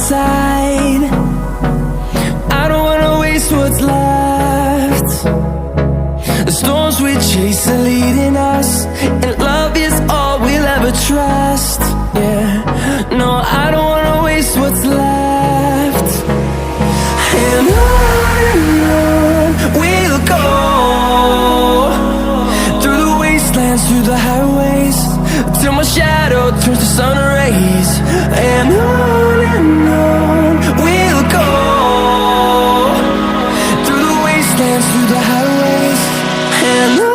side. I don't wanna waste what's left. The storms we chase are leading us, and love is all we'll ever trust. Yeah, no, I don't wanna waste what's left. And on we'll go, through the wastelands, through the highways, till my shadow turns to sun rays. And on we'll go, through the wastelands, through the highways, and on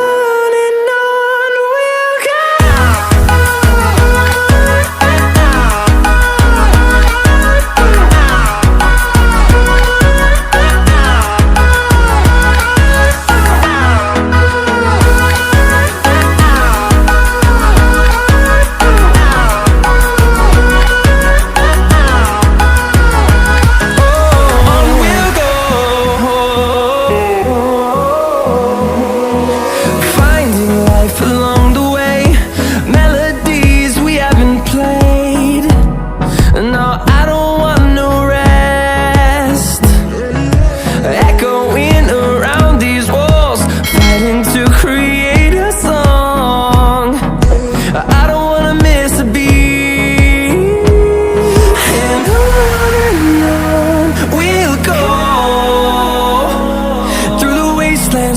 we'll go.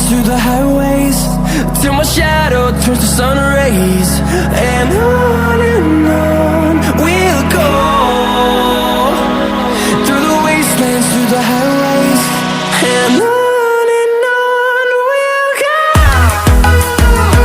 Through the highways, till my shadow turns to sun rays. And on we'll go, through the wastelands, through the highways.